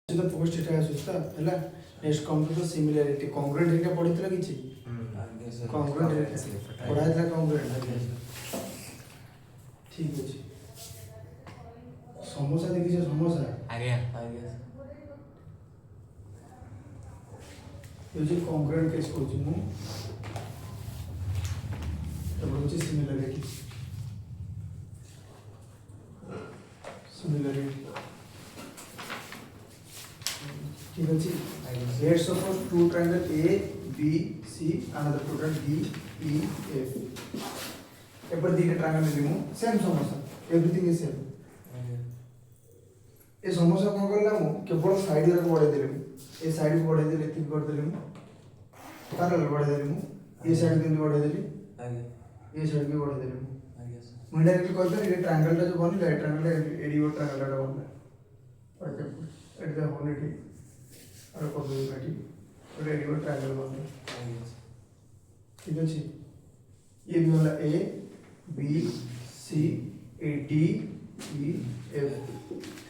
तो पोस्ट इटा आसुस्ता हैला next come to the similarity congruent हेरिका पढितला किछि कांग्रुएंट पढाइतला कांग्रुएंट ठीक अछि समोसा देखिछ समोसा आगे यो जे कांग्रुएंट केस कहछि मु तो होछि सिमिलरिटी ठीक अछि let's suppose two triangle A B C another two triangle D E F एपर दी ट्रायंगल ले मु सेम समोसा एवरीथिंग इज सेम ए समोसा कोन करला मु केवल साइड रे बढ़े देले ए साइड को बढ़े देले ठीक कर देले मु पैरेलल बढ़े देले मु ए साइड के बढ़े देले आगे ए साइड के बढ़े देले मु डायरेक्टली कहता है ट्रायंगल टा जो बनला ट्रायंगल एडी वो ट्रायंगल टा बनला okay at the whole it और को भी बैठी और एडी वो ट्रायंगल बनला ठीक अछि ये भी वाला A B C A D E F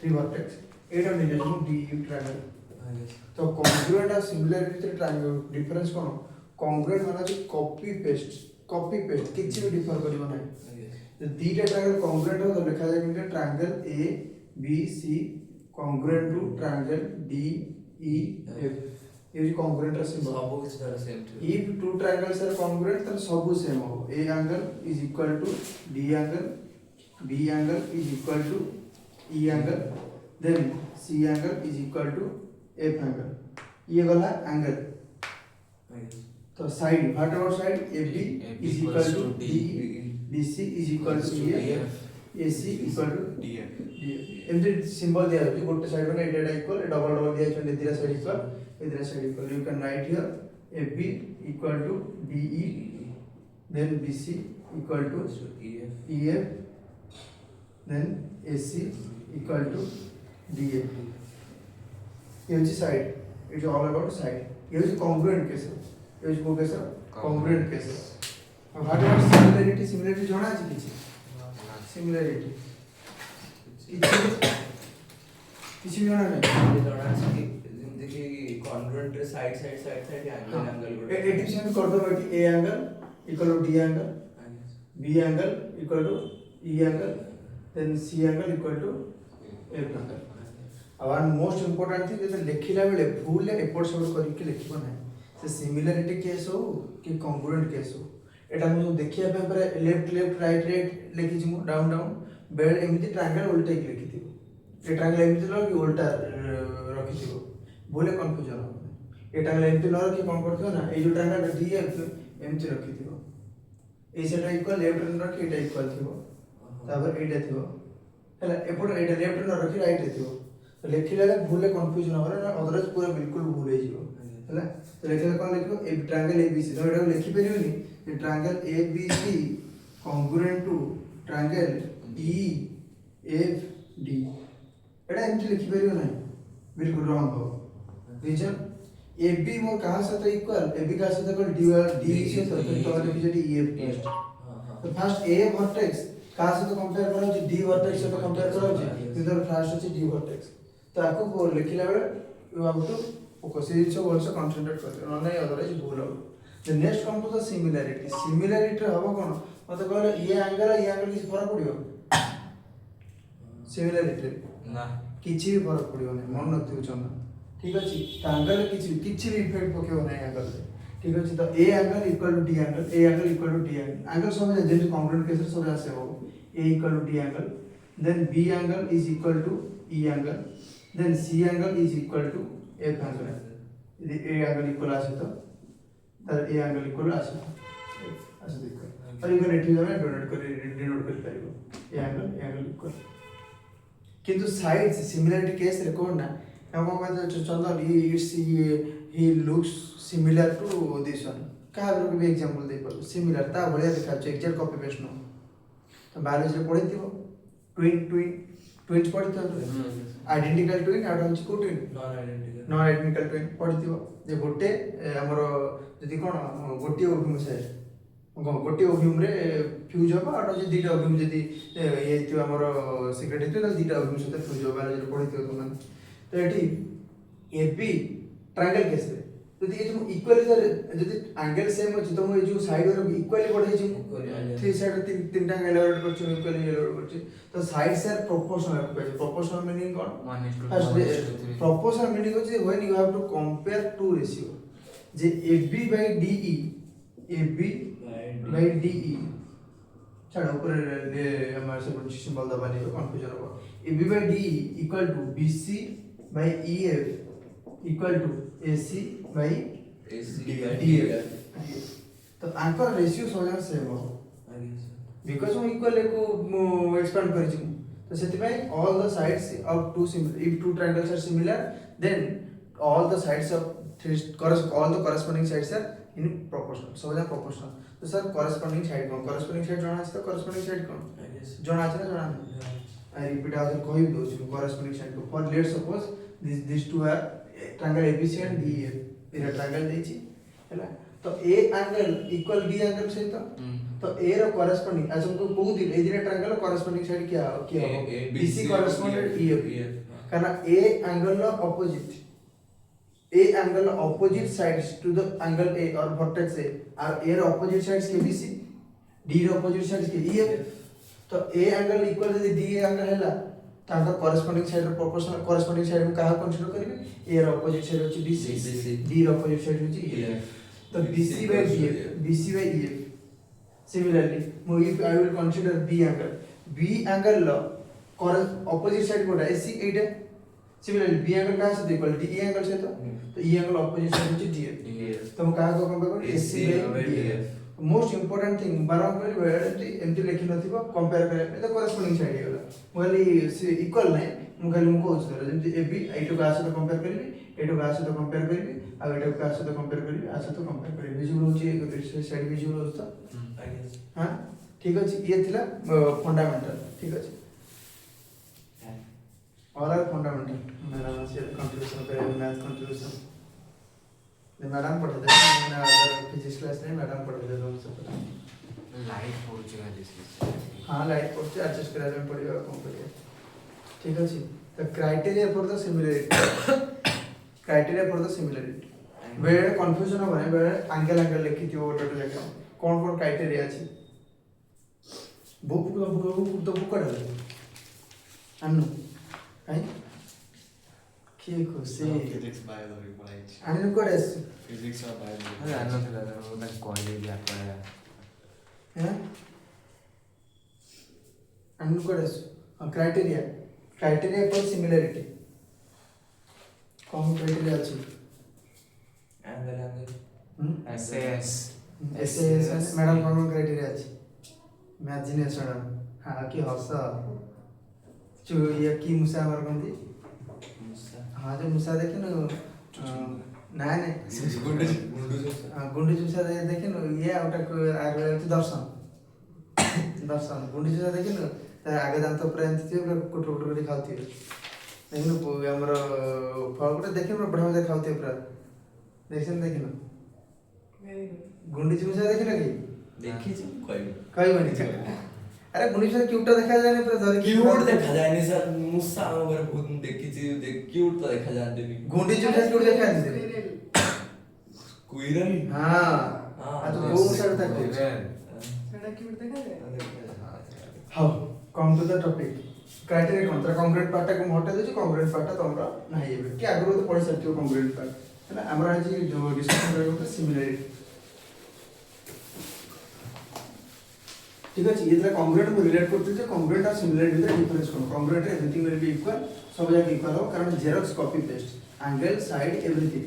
three vertex एटा निलेजन डी यू ट्रायंगल तो कांग्रुएंट और सिमिलरिटी ट्रायंगल डिफरेंस कोन कांग्रुएंट माने जे कॉपी पेस्ट किछि भी डिफर करिवो नै the theta triangle congruent हो तो लिखा जाएगा triangle A B C congruent to triangle D E F ये congruent है सिंबल सब कुछ तरह same if two triangles are congruent then सब सेम हो A angle is equal to D angle B angle is equal to E angle then C angle is equal to F angle ये वाला angle तो side what about side AB is equal to D BC is equal to EF, AC equal to DF. एमते symbol दिया है गोटे side में एटा equal double double दिया है दिरा साइड इक्वल इधर side equal you can write here AB equal to DE then BC equal to EF then AC equal to DF. ये है side it is all about side ये है congruent case ये है को केस कॉन्ग्रुएंट केस अब what are similarity जଣା ଅଛି କିଛି सिमिलरिटी କିଛି ଜଣା ନାହିଁ जଣା ଅଛି कि जेमति कि कॉन्ग्रुएंट रे साइड एंगल एटी सेम कर दो कि A angle equal to D angle B angle equal to E angle then C angle equal to F angle अब वन मोस्ट इंपोर्टेंट थिंग जे लिखिला बेले भूल एपोर्ट सब करके लिखिबो नै से सिमिलरिटी केस हो कि कॉन्ग्रुएंट केस हो एटा मु देखिया पे पर लेफ्ट राइट लिखि छी मु डाउन बेल एमिति ट्रायंगल उल्टा ही लिखि थिबो ए ट्रायंगल एमिति ल कि उल्टा रखि थिबो बोले कंफ्यूजन हो ए ट्रायंगल एमिति न रखि कोन करथियो ना ए जो ट्रायंगल डी एफ एमिति रखि थिबो ए सेटा इक्वल लेफ्ट न रखि एटा इक्वल थिबो तापर एटा थिबो हला एपट एटा लेफ्ट न रखि राइट थिबो तो लिखिला भूले कंफ्यूजन हो ना अदरवाइज पूरा बिल्कुल भूल हे जिवो हला तो लिखिला कोन लिखो ए ट्रायंगल एबीसी तो एटा लिखि परियोनी triangle ABC congruent to triangle EFD Etah MT लिखि परियो नै बिल्कुल रॉन्ग हो रीजन AB मोर कहां साथ इक्वल AB का साथ इक्वल D से तो लिखि जटी EF तो फर्स्ट A वर्टेक्स का साथ कंपेयर करा जे D वर्टेक्स से कंपेयर करा जे इधर फर्स्ट अछि D वर्टेक्स तो आपको लिखिला बेले you have to focus it so also concentrate कर नै अदरवाइज भूल हो The next come to the similarity. Similarity हवा कौन? मतलब कहले ये एंगल किसी फरक पड़ियो? Similarity ना किसी भी फरक पड़ियो नहीं मन नथि उचना ठीक अछि एंगल किसी भी इफेक्ट पकेओ नहीं एंगल ठीक अछि तो A angle equal to D angle A angle equal to D angle angle समझ जे कॉन्ग्रुएंट केस सब ऐसे हो A equal to D angle then B angle is equal to E angle then C angle is equal to F angle यदि A angle equal आसे तो तर ए angle equal आसे देखो और इवन एठी जमे डिनोट कर परिबो ए एंगल इक्वल किंतु साइड सिमिलरिटी केस रे कोन ना हम कहते Chandan he looks similar to this one का भी एग्जांपल दे पर सिमिलर ता बढ़िया देखा छ एग्जैक्ट कॉपी पेस्ट नो तो बायोलॉजी रे पढिथिबो ट्विन्स पढिथिबो आइडेंटिकल ट्विन आउट होछि को ट्विन नॉन आइडेंटिकल ट्विन पढिथिबो जे गोटे हमर जदि कोन गोटे ओव्यूम से गोटे ओव्यूम रे फ्यूज हो और जे दीटा ओव्यूम जदि ये तो हमर सीक्रेट हेतु दीटा ओव्यूम से फ्यूज हो बायोलॉजी रे पढिथिबो तुम तो एठी এবি ট্রায়াঙ্গেল কেসে যদি এই যে ইকুয়ালি যদি অ্যাঙ্গেল সেম আছে তো এই যে সাইড ওর ইকুয়ালি বড় হইছে থ্রি সাইড তিনটা এলাবোরেট করছি ইকুয়ালি এলাবোরেট করছি তো সাইড সাইড প্রপোর্শনাল পাইছে প্রপোর্শনাল মিনিং কোন 1:3 প্রপোর্শনাল মিনিং হচ্ছে when you have to compare two ratio যে AB by DE AB by DE ছাড়া উপরে আমার সব সিম্বল দবানি কনফিউজন হবে AB by DE equal to BC by EF equal to AC by DF तो आंकर रेशियो समझना सेम हो बिकॉज़ हम इक्वल को एक्सपेंड कर छी तो सेति में all the sides of two similar if two triangles are similar then all the sides of all the corresponding sides are in proportional समझना proportional तो सर corresponding side जाना আছে तो corresponding side कौन जाना আছে ना जाना I repeat as कोई भी दो corresponding side को for let's suppose these two are triangle ABC and DEF era triangle देछि हैला तो A angle equal D angle सहित तो A रो corresponding आज हमको बहुत दिन ए दिन triangle corresponding side क्या हो BC corresponding EF करना A angle row opposite A angle opposite sides to the angle A or vertex A are A row opposite sides के BC D रो opposite sides के EF तो A angle equal to D angle हैला ताका corresponding side रो proportional corresponding side में कहा consider करिवे A row opposite side होची BC D रो opposite side होची EF तो BC by EF similarly if I will consider B angle low opposite side Kota AC Etah similarly B angle कहाँ से equal D angle से तो E angle opposite side होची DF तो हम कहाँ को कंपेयर करें AC by DF most important thing बारम कोई वेरिएटी एमटी लेखि नथिबो कंपेयर करे तो करेस्पोंडिंग साइड हेला मोली इक्वल नै मु खाली मु कहउछ धर जेमति AB एटो का सहित कंपेयर करबी एटो का सहित कंपेयर करबी आ एटो का सहित कंपेयर करबी आ सहित कंपेयर करबी विजुअल होची साइड विजुअल होछ तो हां ठीक अछि ये थिला फंडामेंटल ठीक अछि ऑल आर फंडामेंटल मेरा से कंट्रीब्यूशन करे मैथ कंट्रीब्यूशन मैडम पढ़ा दे मैंने अगर फिजिक्स क्लास नहीं मैडम पढ़ा दे हम सब लाइट पहुंच गया दिस हां लाइट पहुंच एडजस्ट करा में पड़ेगा कौन पड़ेगा ठीक अछि the criteria for the similarity where confusion हो बने वेयर एंगल लिखि थियो ओटा लेखा कौन क्राइटेरिया अछि बुक करा अन्नु है কি খুশি फिजिक्स बायोलॉजी पढ़ाई आने को रेस फिजिक्स और बायोलॉजी अरे आना था वो मैं कॉलेज जा पड़ा हैं आने को रेस क्राइटेरिया फॉर सिमिलरिटी कौन क्राइटेरिया अछि एंगल एसएस मैडम कौन क्राइटेरिया अछि इमेजिनेशन हां की हंसा जो ये की मुसा मारगंती हाँ जो मुसा देखे ना नहीं गुंडी चूसा देखे ना ये आउटा को आगे दर्शन गुंडी चूसा देखे ना आगे दांत पूरा एंती थी पूरा कुट कर खाती है लेकिन हमर फल गुटे देखे ना बढ़िया मजा खाती है पूरा देखे ना गुंडी चूसा देखे ना कि देखी छी कई बनी अरे गुंडी चूसा क्यूट देखा जाए ना पूरा धर क्यूट देखा जाए नहीं सर मुसा वगैरह बहुत देखी छी क्यूट तो देखा जाते नहीं गुंडी चूसा क्यूट देखा नहीं कुइरल हां आ तो वो मुसा तक सेटा क्यूट देखा जाए how come to the topic criteria कोन तर कांक्रीट पार्ट को हटे दे कांक्रीट पार्ट तो हमरा नाही एबे कि आगरो तो पढ़ि सकथियो कांक्रीट पार्ट है हमरा आज जो डिस्कशन करबो तो सिमिलरिटी ठीक है इधर कांक्रीट को रिलेट करते हैं कांक्रीट और सिमिलरिटी में डिफरेंस कौन कांक्रीट रे एवरीथिंग विल बी इक्वल सब जगह इक्वल हो कारण xerox copy paste angle side everything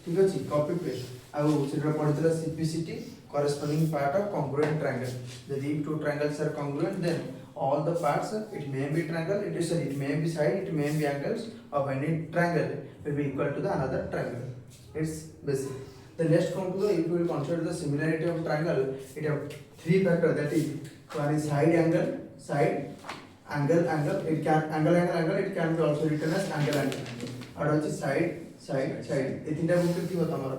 ठीक है कॉपी पेस्ट आ सेटा पढ़ितला CPCT corresponding part of congruent triangle the two triangles are congruent then all the parts it may be triangle it may be side it may be angles of any triangle will be equal to the another triangle it's basic the next come to the if we will consider the similarity of triangle it have three factor that is one is side angle it can angle it can be also written as angle और होची side ए तीनटा book थी बता हमर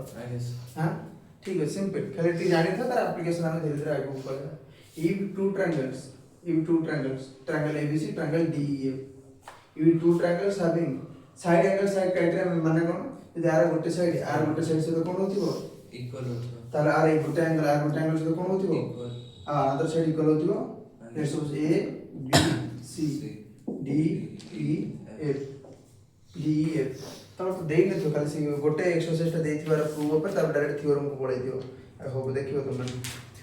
हां ठीक है simple खाली ती जानि था तार एप्लीकेशन आने धीरे धीरे आगु पड़ेगा if two triangles triangle ABC triangle DEF if two triangles having side angle side criteria माने कोन यदि आर गोटे साइड से कोन होथिबो इक्वल होता ताले आर एक गोटे एंगल से कोन होथिबो इक्वल अदर साइड इक्वल होथिबो let's suppose A B C D E F तब तो देई न तो खाली से गोटे एक्सरसाइज ता देथिबार प्रूफ पर तब डायरेक्ट थ्योरम को पढ़ाई दियो आई होप देखियो तुम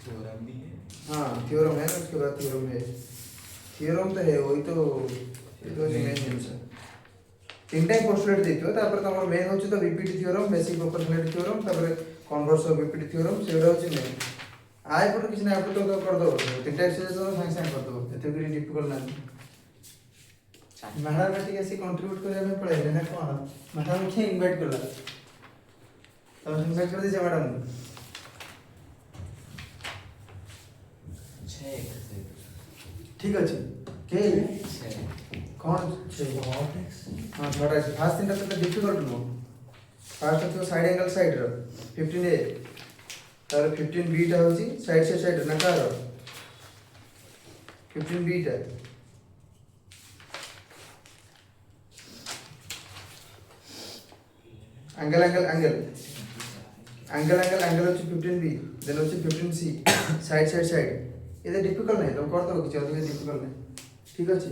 थ्योरम भी है। हां थ्योरम है ना उसके बाद थ्योरम तो है वही तो ये तो मेन जिनिस है तीन टाइम पोस्टुलेट देखियो तापर तमर मेन होची तो repeat theorem basic proportionality theorem तापर कन्वर्स ऑफ रिपीट थ्योरम सेडा होची मेन आय पर किछ ना आप तो कर दो तीन टाइम एक्सरसाइज तो संग संग कर दो एते भी डिफिकल्ट ना मैडम ने ठीक ऐसे कंट्रीब्यूट करे में पड़े ना कोन मैडम के इनवाइट करला तो इनवाइट कर दीजिए मैडम ठीक अछि के कौन छे हां छोटा से फास्ट तीनटा तो डिफिकल्ट नो फास्ट तो साइड एंगल साइड रो 15a तार 15b टा होची साइड से साइड ना कार 15b टा एंगल होची 15b देन होची 15c साइड ये डिफिकल्ट नहीं तुम कर दो कि अधिक डिफिकल्ट नहीं ठीक अछि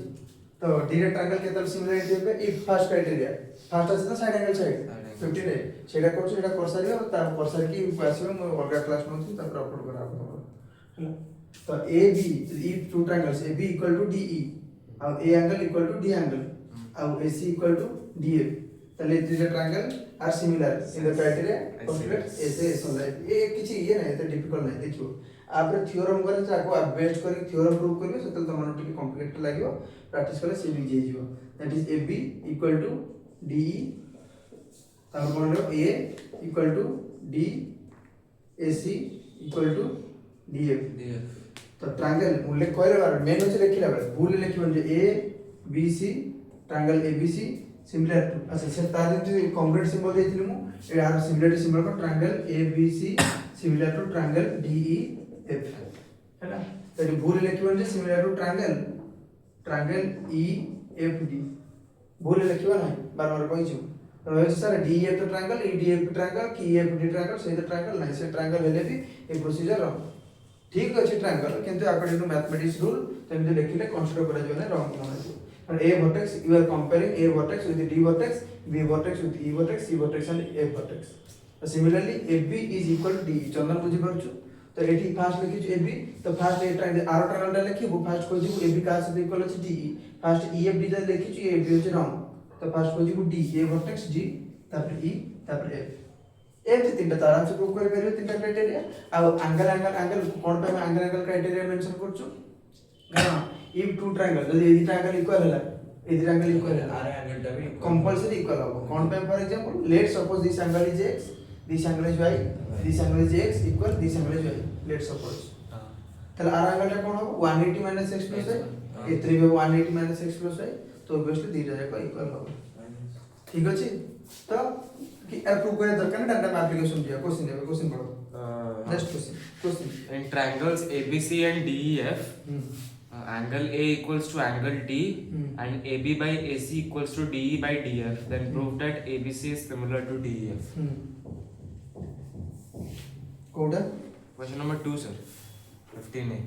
तो डायरेक्ट एंगल के तरफ सिमिलरिटी पे इफ फर्स्ट क्राइटेरिया फर्स्ट আছে तो साइड एंगल साइड 15 है सेटा करछ सेटा कर सारियो ता कर सार की आसीबो म अलगा क्लास में छी तापर अपलोड करा हमरा तो AB if two triangles AB equal to DE और A angle equal to D angle और AC इक्वल टू DF तले this triangle are similar in the criteria complete ऐसे लाइक ये किछि ये नहीं तो डिफिकल्ट नहीं देखियो आप थ्योरम करे चाको आप बेस्ट करी थ्योरम प्रूव करियो सेतल त मन टिके कॉम्प्लिकेट लागियो प्रैक्टिस करे से भी जेइयो that is AB equal to DE तापर कोन A equal to D AC equal to DF तो ट्रायंगल उल्लेख कइले बार मेन होचे लिखिला बार भूल लिखिबन जे A B C triangle ABC similar to अच्छा से तार जे कॉन्क्रीट सिंबल देथिलु मु ए आर सिमिलरिटी सिंबल को triangle ABC similar to triangle DEF है ना तो भूल लिखिबन जे सिमिलर टू ट्रायंगल EFD भूल लिखिबा नहीं बार बार कहि छु तो है सर DEF तो ट्रायंगल EDF ट्रायंगल की EFD ट्रायंगल से तो ट्रायंगल नहीं से ट्रायंगल हेले भी ए प्रोसीजर ठीक अछि ट्रायंगल किंतु अकॉर्डिंग टू मैथमेटिक्स रूल तमे लिखिले कंसीडर करा जो ना रॉन्ग होना and A vertex you are comparing A vertex with D vertex B vertex with E vertex C vertex and F vertex so similarly AB is equal to DE चंदन बुझी परछु तो एठी fast लिखि छु AB तो first ए triangle आर triangle लिखिबो first को जिबो AB का से इक्वल अछि DE फास्ट EFD ज लिखि छु AB होछि रॉन्ग तो फास्ट को जिबो D A vertex G तापर E तापर F एठी तीनटा तारा से प्रूव कर करियो तीनटा क्राइटेरिया अब एंगल कोन पे एंगल क्राइटेरिया मेंशन करछु हां if two triangle যদি এই triangle equal হলা এই triangle equal হলা আর অ্যাঙ্গেলটা भी compulsory equal হবে কোন time for example let's suppose this angle is x this angle is y this angle is x equal this angle is y let's suppose তাহলে আর অ্যাঙ্গেলটা কোন হবে 180 x plus y এই 3 180 x plus y তো obviously দুইটা যাক equal হবে ঠিক আছে তো কি প্রুভ করে দরকার না ডাটা অ্যাপ্লিকেশন দিয়া क्वेश्चन পড়ো next question In triangles ABC and DEF, angle A equals to angle D and AB by AC equals to DE by DF. Then prove that ABC is similar to DEF. कोडा Question number 2, sir. 15A.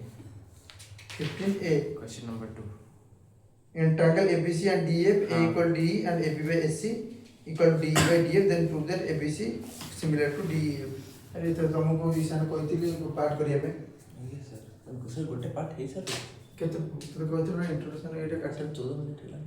15a Question number 2. in triangle ABC and DF A equal to DE and AB by AC equal to DE by DF then prove that ABC similar to DEF अरे तो तुमको ईशान कहथिली पाठ करिया पे ये sir हमको sir गोटे पाठ है सर केते तो कहथिल ना इंट्रोडक्शन एटा काटन 14 मिनट ହେଲା